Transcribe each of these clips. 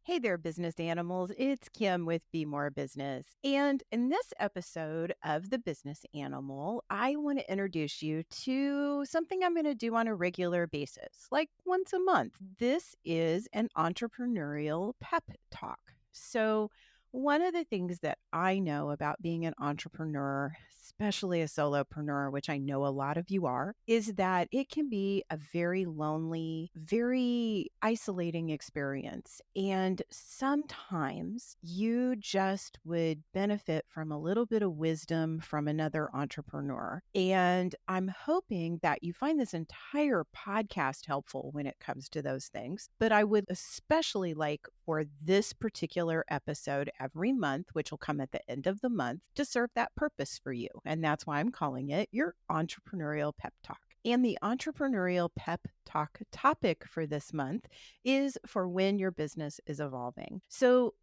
Hey there, business animals. It's Kim with Be More Business. And in this episode of The Business Animal, I want to introduce you to something I'm going to do on a regular basis, like once a month. This is an entrepreneurial pep talk. So, one of the things that I know about being an entrepreneur, especially a solopreneur, which I know a lot of you are, is that it can be a very lonely, very isolating experience. And sometimes you just would benefit from a little bit of wisdom from another entrepreneur. And I'm hoping that you find this entire podcast helpful when it comes to those things. But I would especially like for this particular episode every month, which will come at the end of the month, to serve that purpose for you. And that's why I'm calling it your Entrepreneurial Pep Talk. And the Entrepreneurial Pep Talk topic for this month is for when your business is evolving. So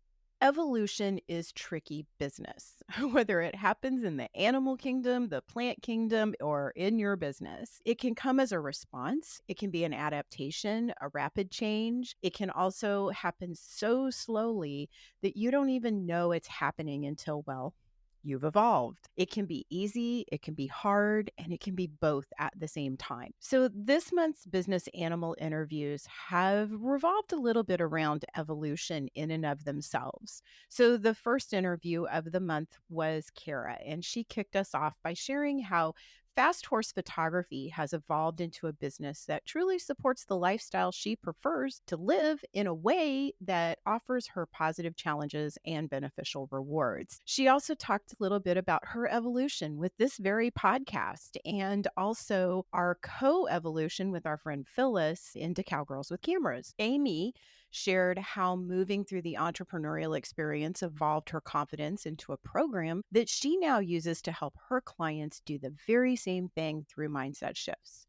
evolution is tricky business, whether it happens in the animal kingdom, the plant kingdom, or in your business. It can come as a response. It can be an adaptation, a rapid change. It can also happen so slowly that you don't even know it's happening until, well, you've evolved. It can be easy, it can be hard, and it can be both at the same time. So this month's business animal interviews have revolved a little bit around evolution in and of themselves. So the first interview of the month was Kara, and she kicked us off by sharing how fast horse photography has evolved into a business that truly supports the lifestyle she prefers to live in a way that offers her positive challenges and beneficial rewards. She also talked a little bit about her evolution with this very podcast and also our co-evolution with our friend Phyllis into Cowgirls with Cameras. Amy shared how moving through the entrepreneurial experience evolved her confidence into a program that she now uses to help her clients do the very same thing through mindset shifts.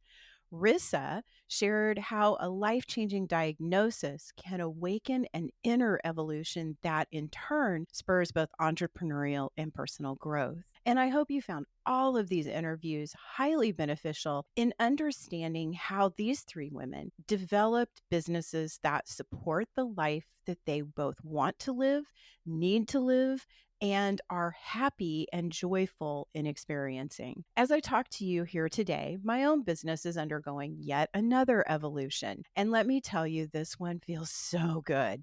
Rissa shared how a life-changing diagnosis can awaken an inner evolution that in turn spurs both entrepreneurial and personal growth. And I hope you found all of these interviews highly beneficial in understanding how these three women developed businesses that support the life that they both want to live, need to live, and are happy and joyful in experiencing. As I talk to you here today, my own business is undergoing yet another evolution. And let me tell you, this one feels so good.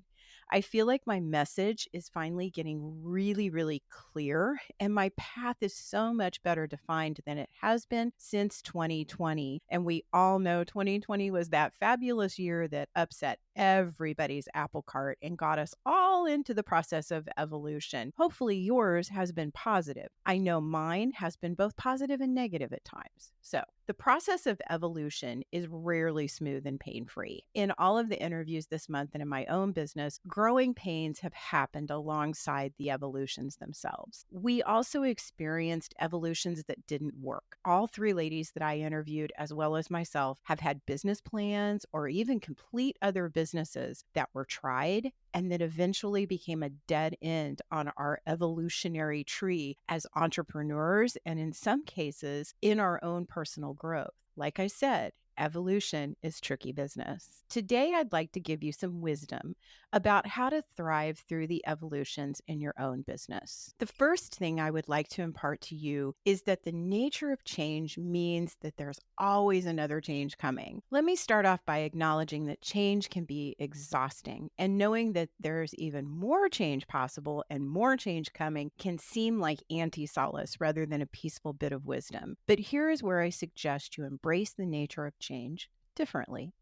I feel like my message is finally getting really, really clear, and my path is so much better defined than it has been since 2020. And we all know 2020 was that fabulous year that upset everybody's apple cart and got us all into the process of evolution. Hopefully yours has been positive. I know mine has been both positive and negative at times. So the process of evolution is rarely smooth and pain-free. In all of the interviews this month and in my own business, growing pains have happened alongside the evolutions themselves. We also experienced evolutions that didn't work. All three ladies that I interviewed, as well as myself, have had business plans or even complete other businesses that were tried and that eventually became a dead end on our evolutionary tree as entrepreneurs, and in some cases, in our own personal growth. Like I said, evolution is tricky business. Today, I'd like to give you some wisdom about how to thrive through the evolutions in your own business. The first thing I would like to impart to you is that the nature of change means that there's always another change coming. Let me start off by acknowledging that change can be exhausting, and knowing that there's even more change possible and more change coming can seem like anti-solace rather than a peaceful bit of wisdom. But here is where I suggest you embrace the nature of change differently.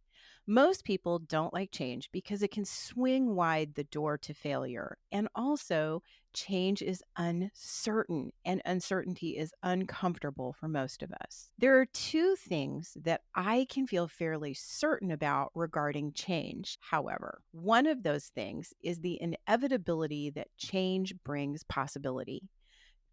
Most people don't like change because it can swing wide the door to failure. And also, change is uncertain, and uncertainty is uncomfortable for most of us. There are two things that I can feel fairly certain about regarding change, however. One of those things is the inevitability that change brings possibility.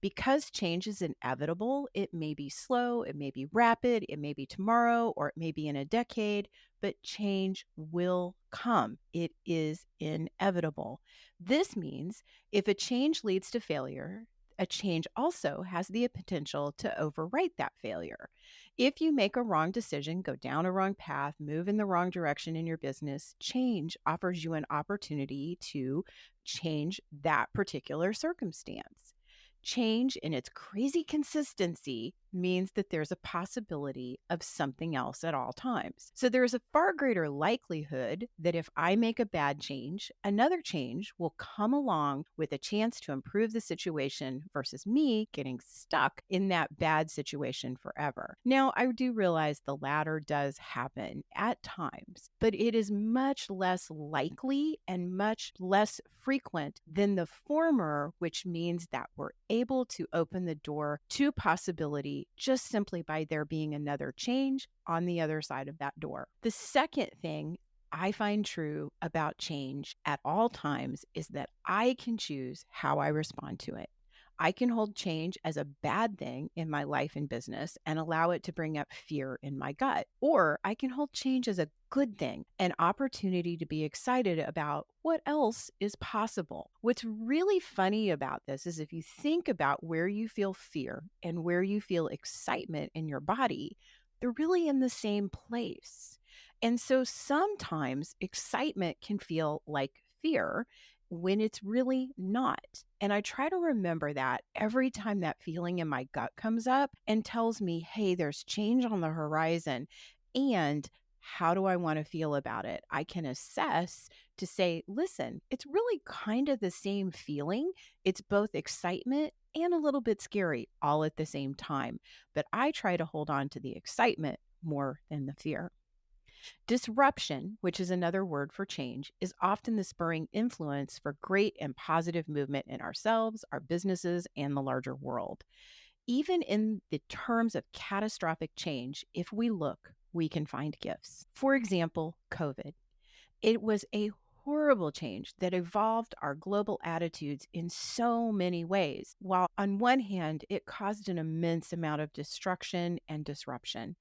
Because change is inevitable, it may be slow, it may be rapid, it may be tomorrow, or it may be in a decade, but change will come. It is inevitable. This means if a change leads to failure, a change also has the potential to overwrite that failure. If you make a wrong decision, go down a wrong path, move in the wrong direction in your business, change offers you an opportunity to change that particular circumstance. Change in its crazy consistency means that there's a possibility of something else at all times. So there is a far greater likelihood that if I make a bad change, another change will come along with a chance to improve the situation versus me getting stuck in that bad situation forever. Now, I do realize the latter does happen at times, but it is much less likely and much less frequent than the former, which means that we're able to open the door to possibility just simply by there being another change on the other side of that door. The second thing I find true about change at all times is that I can choose how I respond to it. I can hold change as a bad thing in my life and business and allow it to bring up fear in my gut. Or I can hold change as a good thing, an opportunity to be excited about what else is possible. What's really funny about this is if you think about where you feel fear and where you feel excitement in your body, they're really in the same place. And so sometimes excitement can feel like fear when it's really not. And I try to remember that every time that feeling in my gut comes up and tells me, hey, there's change on the horizon. And how do I want to feel about it? I can assess to say, listen, it's really kind of the same feeling. It's both excitement and a little bit scary all at the same time. But I try to hold on to the excitement more than the fear. Disruption, which is another word for change, is often the spurring influence for great and positive movement in ourselves, our businesses, and the larger world. Even in the terms of catastrophic change, if we look, we can find gifts. For example, COVID. It was a horrible change that evolved our global attitudes in so many ways. While on one hand, it caused an immense amount of destruction and disruption.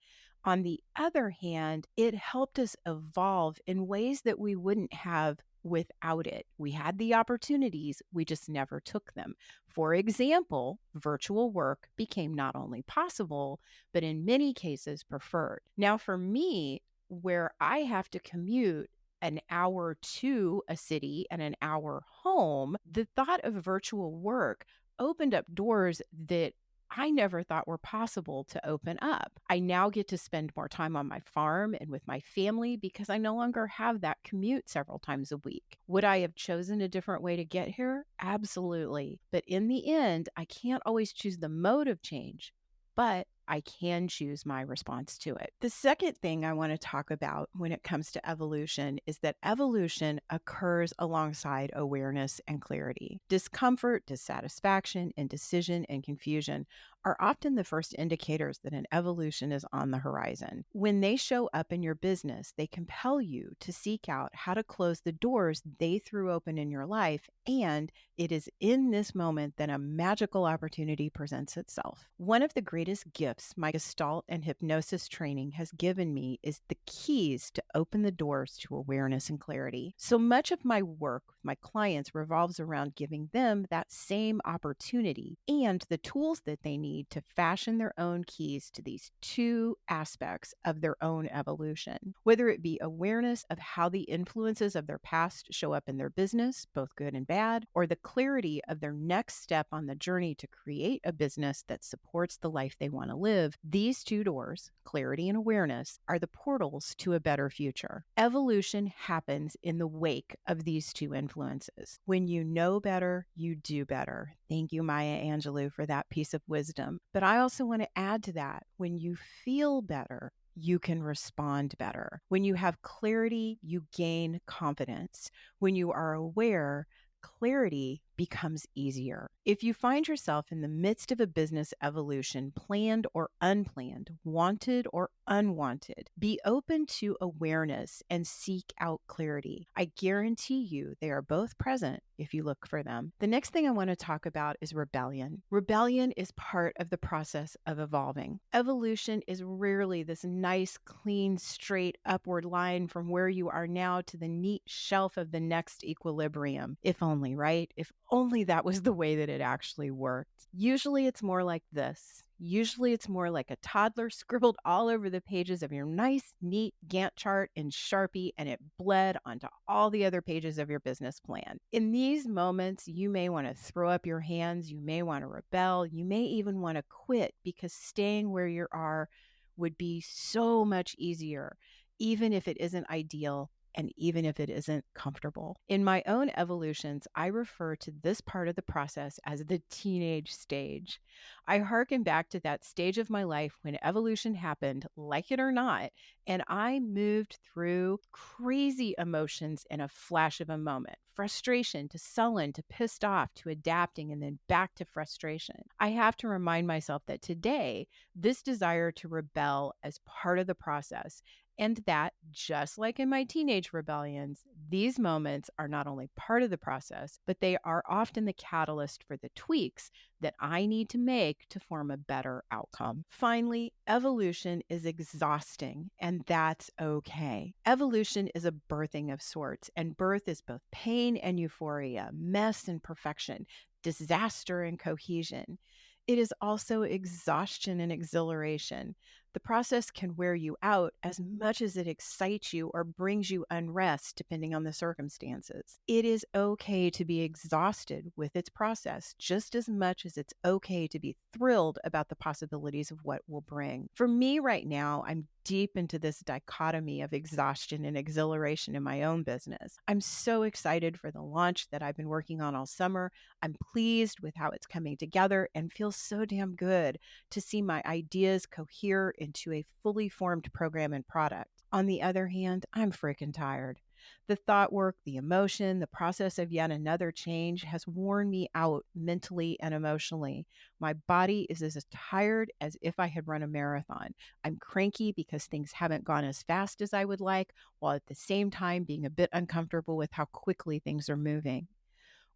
On the other hand, it helped us evolve in ways that we wouldn't have without it. We had the opportunities, we just never took them. For example, virtual work became not only possible, but in many cases preferred. Now, for me, where I have to commute an hour to a city and an hour home, the thought of virtual work opened up doors that I never thought were possible to open up. I now get to spend more time on my farm and with my family because I no longer have that commute several times a week. Would I have chosen a different way to get here? Absolutely. But in the end, I can't always choose the mode of change, but I can choose my response to it. The second thing I want to talk about when it comes to evolution is that evolution occurs alongside awareness and clarity. Discomfort, dissatisfaction, indecision, and confusion are often the first indicators that an evolution is on the horizon. When they show up in your business, they compel you to seek out how to close the doors they threw open in your life, and it is in this moment that a magical opportunity presents itself. One of the greatest gifts my Gestalt and hypnosis training has given me is the keys to open the doors to awareness and clarity. So much of my work with my clients revolves around giving them that same opportunity and the tools that they need to fashion their own keys to these two aspects of their own evolution, whether it be awareness of how the influences of their past show up in their business, both good and bad, or the clarity of their next step on the journey to create a business that supports the life they want to live. These two doors, clarity and awareness, are the portals to a better future. Evolution happens in the wake of these two influences. When you know better, you do better. Thank you, Maya Angelou, for that piece of wisdom. But I also want to add to that, when you feel better, you can respond better. When you have clarity, you gain confidence. When you are aware, clarity becomes easier. If you find yourself in the midst of a business evolution, planned or unplanned, wanted or unwanted, be open to awareness and seek out clarity. I guarantee you they are both present if you look for them. The next thing I want to talk about is rebellion. Rebellion is part of the process of evolving. Evolution is rarely this nice, clean, straight upward line from where you are now to the neat shelf of the next equilibrium. If only, right? If only that was the way that it actually worked. Usually it's more like this. Usually it's more like a toddler scribbled all over the pages of your nice, neat Gantt chart in Sharpie, and it bled onto all the other pages of your business plan. In these moments, you may want to throw up your hands, you may want to rebel, you may even want to quit because staying where you are would be so much easier, even if it isn't ideal and even if it isn't comfortable. In my own evolutions, I refer to this part of the process as the teenage stage. I hearken back to that stage of my life when evolution happened, like it or not, and I moved through crazy emotions in a flash of a moment. Frustration to sullen to pissed off to adapting and then back to frustration. I have to remind myself that today, this desire to rebel as part of the process, and that, just like in my teenage rebellions, these moments are not only part of the process, but they are often the catalyst for the tweaks that I need to make to form a better outcome. Finally, evolution is exhausting, and that's okay. Evolution is a birthing of sorts, and birth is both pain and euphoria, mess and perfection, disaster and cohesion. It is also exhaustion and exhilaration. The process can wear you out as much as it excites you or brings you unrest, depending on the circumstances. It is okay to be exhausted with its process, just as much as it's okay to be thrilled about the possibilities of what will bring. For me right now, I'm deep into this dichotomy of exhaustion and exhilaration in my own business. I'm so excited for the launch that I've been working on all summer. I'm pleased with how it's coming together and feel so damn good to see my ideas cohere into a fully formed program and product. On the other hand, I'm freaking tired. The thought work, the emotion, the process of yet another change has worn me out mentally and emotionally. My body is as tired as if I had run a marathon. I'm cranky because things haven't gone as fast as I would like, while at the same time being a bit uncomfortable with how quickly things are moving.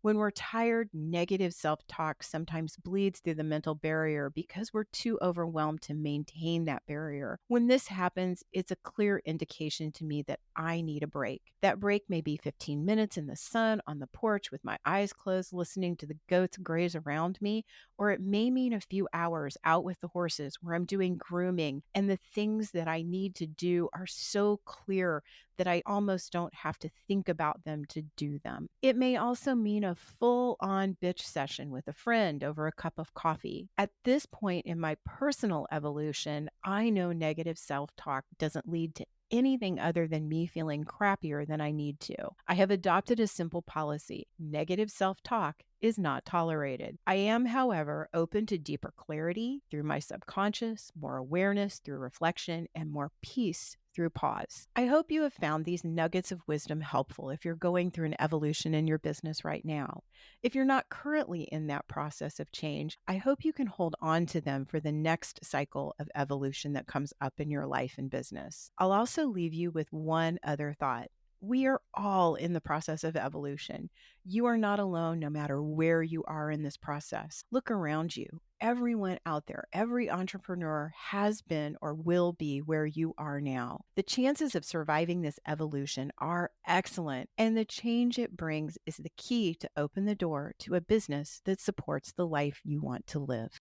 When we're tired, negative self talk sometimes bleeds through the mental barrier because we're too overwhelmed to maintain that barrier. When this happens, it's a clear indication to me that I need a break. That break may be 15 minutes in the sun on the porch with my eyes closed, listening to the goats graze around me, or it may mean a few hours out with the horses where I'm doing grooming and the things that I need to do are so clear that I almost don't have to think about them to do them. It may also mean a full on bitch session with a friend over a cup of coffee. At this point in my personal evolution, I know negative self talk doesn't lead to anything other than me feeling crappier than I need to. I have adopted a simple policy: negative self talk is not tolerated. I am, however, open to deeper clarity through my subconscious, more awareness through reflection, and more peace through pause. I hope you have found these nuggets of wisdom helpful if you're going through an evolution in your business right now. If you're not currently in that process of change, I hope you can hold on to them for the next cycle of evolution that comes up in your life and business. I'll also leave you with one other thought. We are all in the process of evolution. You are not alone no matter where you are in this process. Look around you. Everyone out there, every entrepreneur has been or will be where you are now. The chances of surviving this evolution are excellent, and the change it brings is the key to open the door to a business that supports the life you want to live.